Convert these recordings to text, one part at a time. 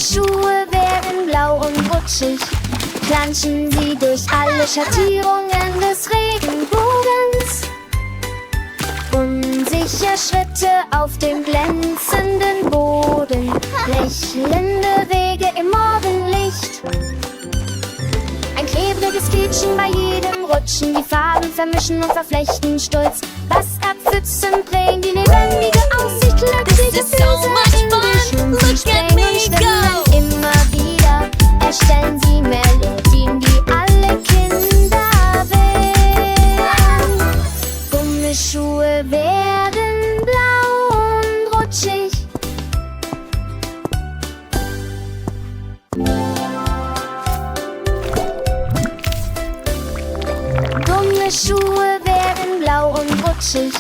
Gummischuhe werden blau und rutschig, planschen sie durch alle Schattierungen des Regenbogens. Unsicher Schritte auf dem glänzenden Boden, lächelnde Wege im Morgenlicht. Ein klebriges Quietschen bei jedem Rutschen, die Farben vermischen und verflechten stolz. Wasserpfützen prägen die lebendige Aussicht, glückliche so much fun. Look at me go. Immer wieder erstellen sie Melodien, die alle Kinder wählen. Gummischuhe werden blau und rutschig. Gummischuhe werden blau und rutschig,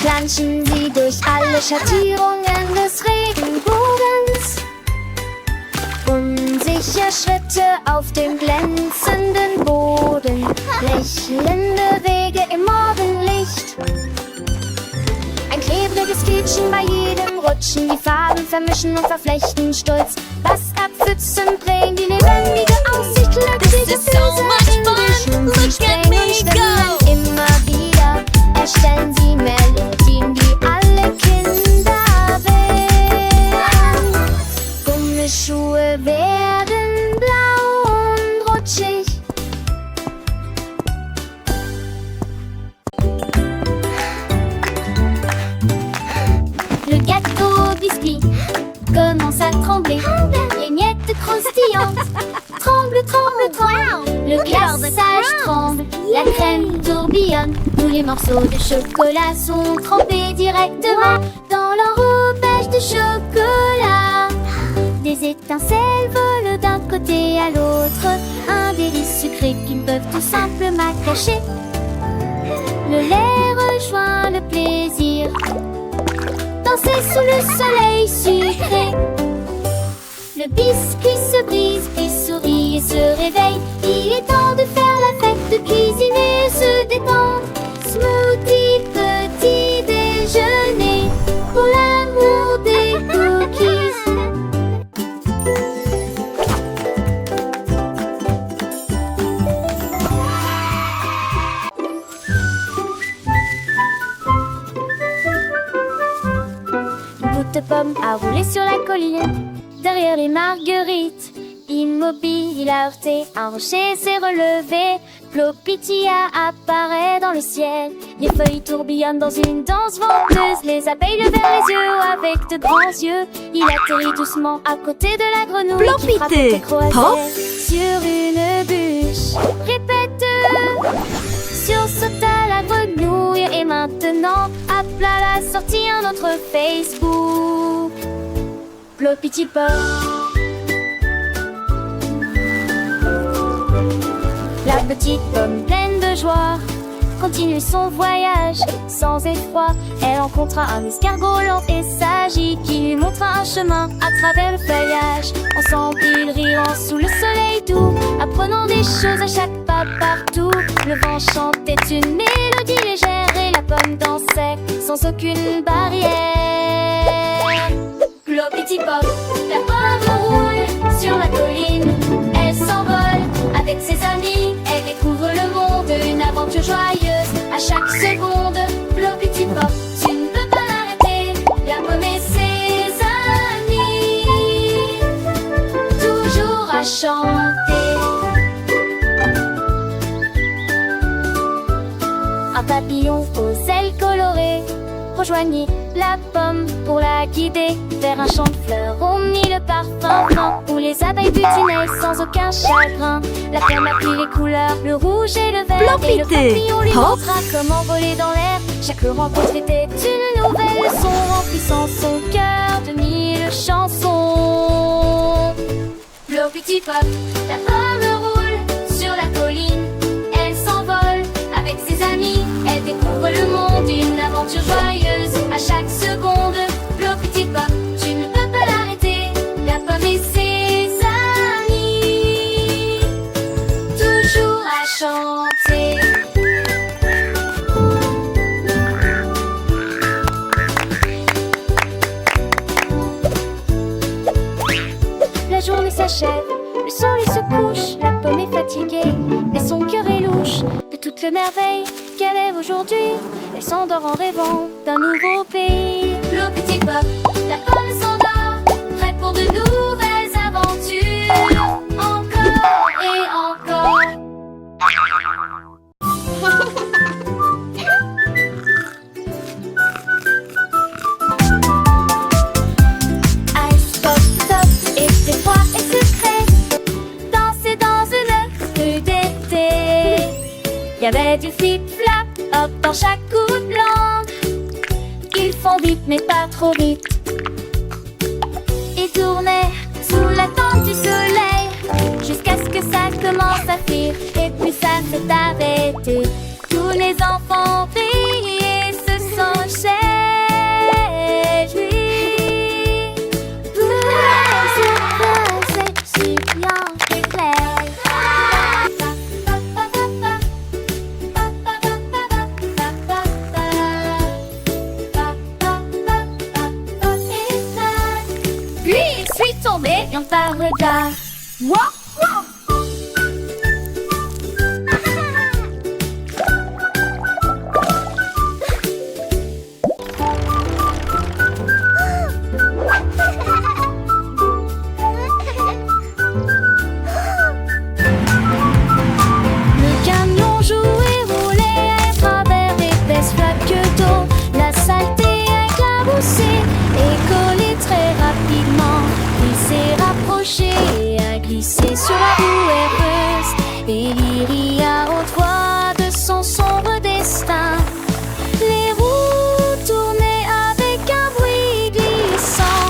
planschen sie durch alle Schattierungen des Regenbogens. Unsicher Schritte auf dem glänzenden Boden, lächelnde Wege im Morgenlicht. Ein klebriges Quietschen bei jedem Rutschen, die Farben vermischen und verflechten stolz. Wasserpfützen prägen die lebendige Aussicht, glückliche so much fun. Look at me go. Immer wieder erstellen sie Melodien, die alle Kinder wählen. Gummischuhe werden blau und rutschig. Le gâteau biscuit commence à trembler. Les miettes croustillantes tremblent, tremblent, tremblent. Le glaçage tremble, la crème tourbillonne. Tous les morceaux de chocolat sont trempés directement dans l'enrobage de chocolat. Des étincelles volent d'un côté à l'autre, un délice sucré qu'ils peuvent tout simplement cacher. Le lait rejoint le plaisir, danser sous le soleil sucré. Le biscuit se brise, puis sourit et se réveille. Il est temps de faire la fête, de cuisiner et se détendre. Smoothie, petit déjeuner, pour l'amour des cookies. Une goutte de pomme a roulé sur la colline. Derrière les marguerites, immobile, il a heurté, un rocher s'est relevé. Plopitia apparaît dans le ciel. Les feuilles tourbillonnent dans une danse venteuse. Les abeilles levèrent les yeux avec de grands yeux. Il atterrit doucement à côté de la grenouille qui frappe Plopité. les croisées Hop. sur une bûche. Répète, sursauta la grenouille et maintenant, à plat la sortie un autre Facebook. Plopiti pop. La petite pomme pleine de joie continue son voyage sans effroi. Elle rencontra un escargot lent et sage qui lui montra un chemin à travers le feuillage. Ensemble ils riront sous le soleil doux, apprenant des choses à chaque pas partout. Le vent chantait une mélodie légère et la pomme dansait sans aucune barrière. Plopiti pop, la pomme roule sur la colline. Elle s'envole avec ses amis, elle découvre le monde, une aventure joyeuse à chaque seconde. Plopiti pop, tu ne peux pas l'arrêter, la pomme et ses amis, toujours à chanter. Un papillon aux ailes colorées rejoignit la pomme pour la guider vers un champ de fleurs au mille parfums où les abeilles butinaient sans aucun chagrin. La pomme apprit les couleurs, le rouge et le vert, et le papillon lui montra comment voler dans l'air. Chaque rencontre était une nouvelle leçon, remplissant son cœur de mille chansons. Plopiti pop, la pomme roule sur la colline. Elle s'envole avec ses amis, elle découvre le monde, une aventure joyeuse à chaque seconde. Plopiti pop, tu ne peux pas l'arrêter, la pomme et ses amis, toujours à chanter. La s'achève. Le soleil se couche, la pomme est fatiguée, mais son cœur est louche de toutes les merveilles qu'elle aime aujourd'hui. Elle s'endort en rêvant d'un nouveau pays. Le petit pop, la pomme s'endort, prête pour de nouvelles aventures. Encore et encore. Ice pop top était froid et secret. Danser dans une rue d'été. Y avait du flip-flap hop dans chaque coup de langue. Ils font vite mais pas trop vite. Ils tournaient sous la tente du soleil jusqu'à ce que ça commence à fuir. Et puis ça s'est arrêté. Tous les enfants rient et se sont réjouis. C'est suppliant et clair. Puis il suis tombé et on parle d'art. Le camion jouait, roulait à travers d'épaisses flaques d'eau. La saleté éclaboussée et collée très rapidement. Il s'est rapproché et a glissé sur la roue heureuse. Et il rit à haute voix de son sombre destin. Les roues tournaient avec un bruit glissant,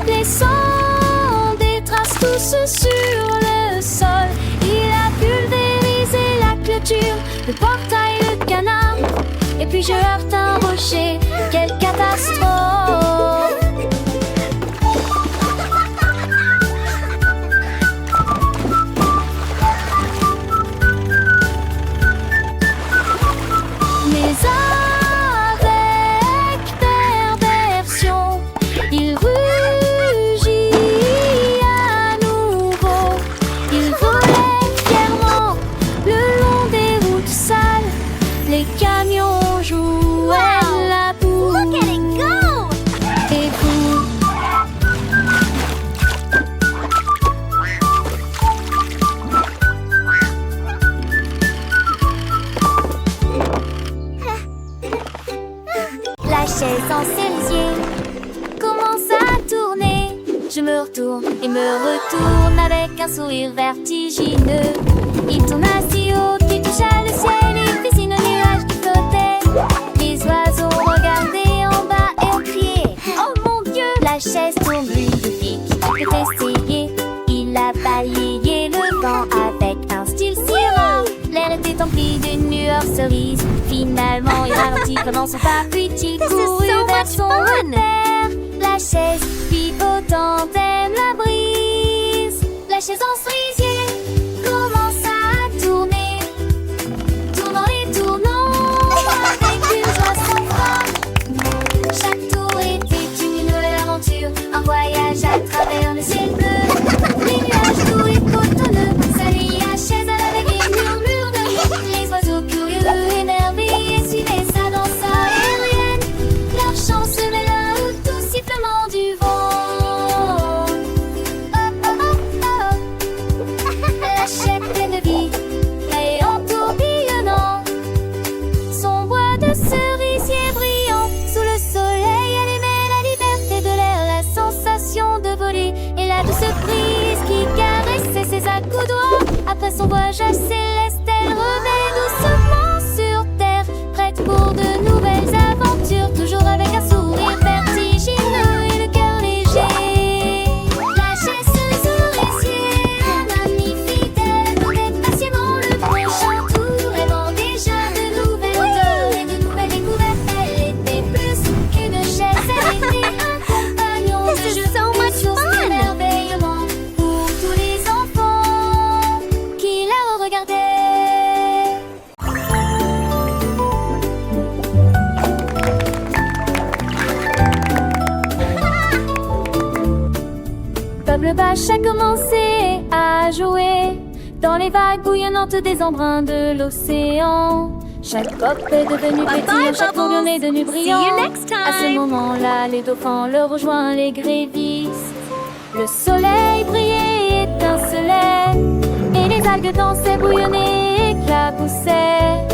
laissant des traces tous sur le sol. Il a pulvérisé la clôture, le portail, le canard. Et puis je heurte un rocher, quelle catastrophe! Mais avec perversion, il rugit à nouveau. Il volait fièrement le long des routes sales. Les camions jouaient la boue. Look at it go! Et vous, la chaise en cerisier commence à tourner. Je me retourne et me retourne avec un sourire vertigineux. Il tourne si haut qu'il toucha le ciel. Il dessine un nuage qui flottait. Les oiseaux regardaient en bas et ont crié: oh mon Dieu! La chaise tourne lui depuis qu'il peut essayer. Il a balayé le vent avec un style si rare. L'air était empli d'une lueur cerise. Finalement, il ralentit pendant son pas, puis il courut vers son repère. La chaise fit autant d'aime la brise. La chaise en cerisier commence à tourner, tournant et tournant avec une joie sans fin. Chaque tour était une nouvelle aventure, un voyage à travers le ciel bleu. Les nuages doux et cotonneux, saluaient la chaise à la vague et murmure de rire. Les oiseaux curieux, énervés, suivaient sa danse aérienne. Leur chant se mêla au doux sifflement du vent. Oh oh oh oh. La chaise pleine de vie et en tourbillonnant. Son bois de cerisier brillant sous le soleil allumait la liberté de l'air, la sensation de voler et la douce brise qui caressait ses accoudoirs. Après son voyage céleste, elle revenait doucement sur terre, prête pour de nouvelles aventures, toujours avec un sourire vertigineux et le cœur léger. La chaise cerisier, un ami fidèle, attendait patiemment le prochain tour, rêvant déjà de nouvelles odeurs et de nouvelles découvertes. Elle était plus qu'une chaise, elle était un compagnon de This is jeu, so much une source fun. d'émerveillement pour tous les enfants qui la regardaient. peuple vache a commencé à jouer dans les vagues bouillonnantes des embruns de l'océan. Chaque coq est devenu Bye pétillant, bye, chaque tourbillon est devenu See brillant. you next À ce time. moment-là, les dauphins le rejoignent, les grévisses. Le soleil brillait, étincelait, et les algues dansaient, bouillonnaient, éclaboussaient.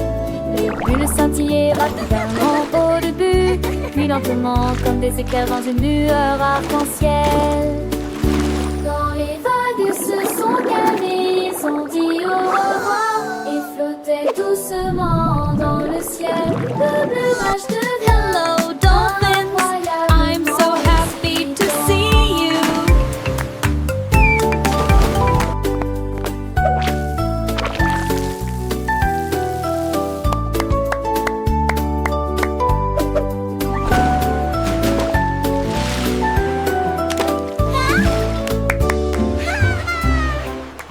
Les bulles scintillaient rapidement au début, puis lentement comme des éclairs dans une lueur arc-en-ciel. Quand les vagues se sont calmées, ils ont dit au revoir et flottaient doucement dans le ciel. Le bleu vache de